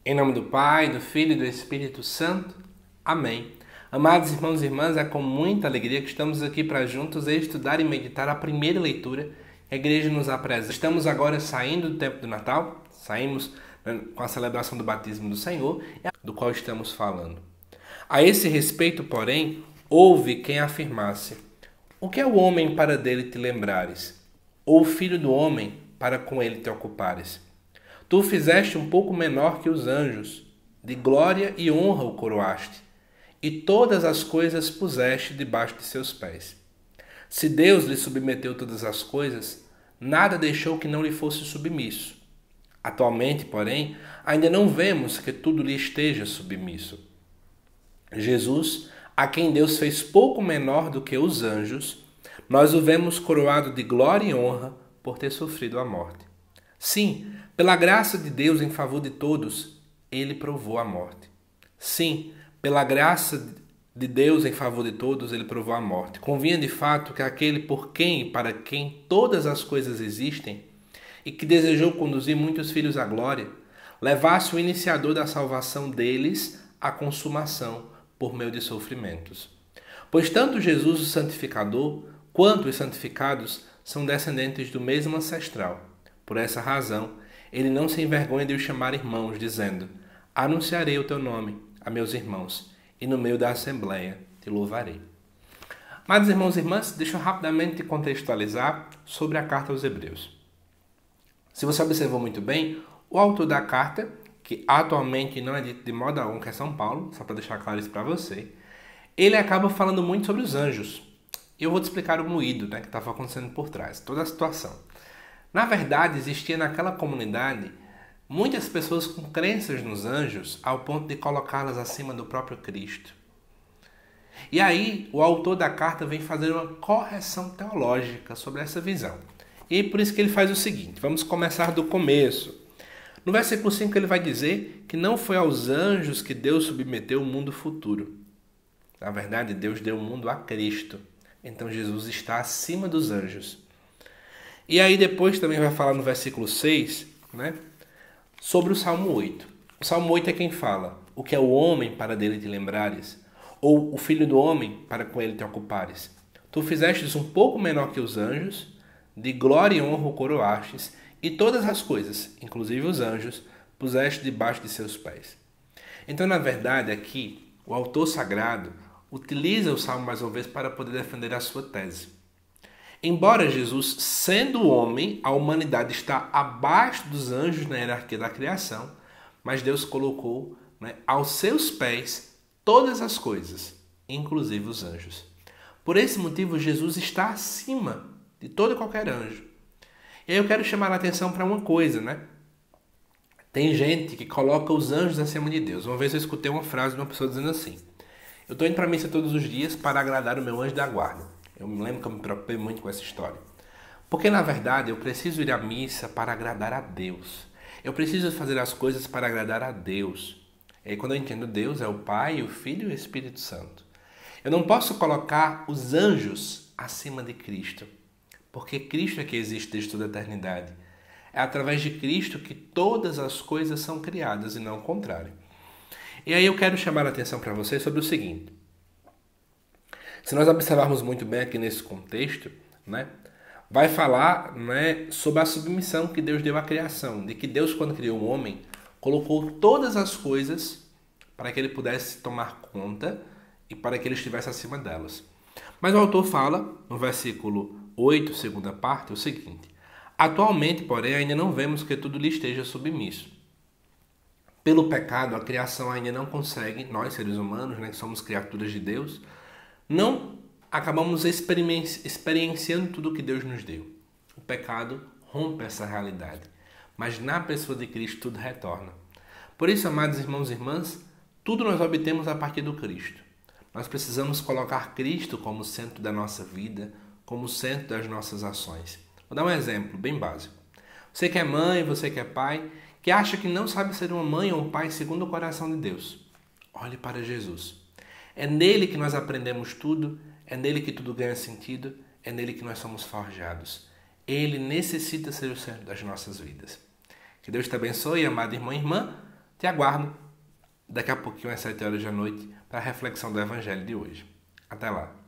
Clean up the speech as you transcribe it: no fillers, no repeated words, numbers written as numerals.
Em nome do Pai, do Filho e do Espírito Santo. Amém. Amados irmãos e irmãs, é com muita alegria que estamos aqui para juntos estudar e meditar a primeira leitura que a igreja nos apresenta. Estamos agora saindo do tempo do Natal, saímos com a celebração do batismo do Senhor, do qual estamos falando. A esse respeito, porém, houve quem afirmasse: o que é o homem para dele te lembrares? Ou o filho do homem para com ele te ocupares? Tu o fizeste um pouco menor que os anjos, de glória e honra o coroaste, e todas as coisas puseste debaixo de seus pés. Se Deus lhe submeteu todas as coisas, nada deixou que não lhe fosse submisso. Atualmente, porém, ainda não vemos que tudo lhe esteja submisso. Jesus, a quem Deus fez pouco menor do que os anjos, nós o vemos coroado de glória e honra por ter sofrido a morte. Sim, pela graça de Deus em favor de todos, ele provou a morte. Sim, pela graça de Deus em favor de todos, ele provou a morte. Convinha de fato que aquele por quem e para quem todas as coisas existem e que desejou conduzir muitos filhos à glória, levasse o iniciador da salvação deles à consumação por meio de sofrimentos. Pois tanto Jesus, o santificador, quanto os santificados são descendentes do mesmo ancestral. Por essa razão, ele não se envergonha de os chamar irmãos, dizendo: anunciarei o teu nome a meus irmãos, e no meio da assembleia te louvarei. Mas, irmãos e irmãs, deixa eu rapidamente contextualizar sobre a carta aos Hebreus. Se você observou muito bem, o autor da carta, que atualmente não é dito de modo algum que é São Paulo, só para deixar claro isso para você, ele acaba falando muito sobre os anjos. E eu vou te explicar o moído, que estava acontecendo por trás, toda a situação. Na verdade, existia naquela comunidade muitas pessoas com crenças nos anjos ao ponto de colocá-las acima do próprio Cristo. E aí, o autor da carta vem fazer uma correção teológica sobre essa visão. E por isso que ele faz o seguinte, vamos começar do começo. No versículo 5 ele vai dizer que não foi aos anjos que Deus submeteu o mundo futuro. Na verdade, Deus deu o mundo a Cristo. Então Jesus está acima dos anjos. E aí depois também vai falar no versículo 6, sobre o Salmo 8. O Salmo 8 é quem fala: o que é o homem para dele te lembrares? Ou o filho do homem para com ele te ocupares? Tu fizestes um pouco menor que os anjos, de glória e honra o coroastes, e todas as coisas, inclusive os anjos, puseste debaixo de seus pés. Então, na verdade, aqui, o autor sagrado utiliza o Salmo mais uma vez para poder defender a sua tese. Embora Jesus, sendo homem, a humanidade está abaixo dos anjos na hierarquia da criação, mas Deus colocou aos seus pés todas as coisas, inclusive os anjos. Por esse motivo, Jesus está acima de todo e qualquer anjo. E aí eu quero chamar a atenção para uma coisa, Tem gente que coloca os anjos acima de Deus. Uma vez eu escutei uma frase de uma pessoa dizendo assim: eu estou indo para a missa todos os dias para agradar o meu anjo da guarda. Eu me lembro que eu me preocupei muito com essa história. Porque, na verdade, eu preciso ir à missa para agradar a Deus. Eu preciso fazer as coisas para agradar a Deus. E aí, quando eu entendo Deus, é o Pai, o Filho e o Espírito Santo. Eu não posso colocar os anjos acima de Cristo. Porque Cristo é que existe desde toda a eternidade. É através de Cristo que todas as coisas são criadas e não o contrário. E aí eu quero chamar a atenção para vocês sobre o seguinte. Se nós observarmos muito bem aqui nesse contexto, vai falar sobre a submissão que Deus deu à criação, de que Deus, quando criou o homem, colocou todas as coisas para que ele pudesse tomar conta e para que ele estivesse acima delas. Mas o autor fala, no versículo 8, segunda parte, o seguinte: atualmente, porém, ainda não vemos que tudo lhe esteja submisso. Pelo pecado, a criação ainda não consegue, nós seres humanos, que somos criaturas de Deus, não acabamos experienciando tudo o que Deus nos deu. O pecado rompe essa realidade. Mas na pessoa de Cristo tudo retorna. Por isso, amados irmãos e irmãs, tudo nós obtemos a partir do Cristo. Nós precisamos colocar Cristo como centro da nossa vida, como centro das nossas ações. Vou dar um exemplo bem básico. Você que é mãe, você que é pai, que acha que não sabe ser uma mãe ou um pai segundo o coração de Deus. Olhe para Jesus. É nele que nós aprendemos tudo, é nele que tudo ganha sentido, é nele que nós somos forjados. Ele necessita ser o centro das nossas vidas. Que Deus te abençoe, amado irmão e irmã. Te aguardo daqui a pouquinho às 7 horas da noite para a reflexão do Evangelho de hoje. Até lá!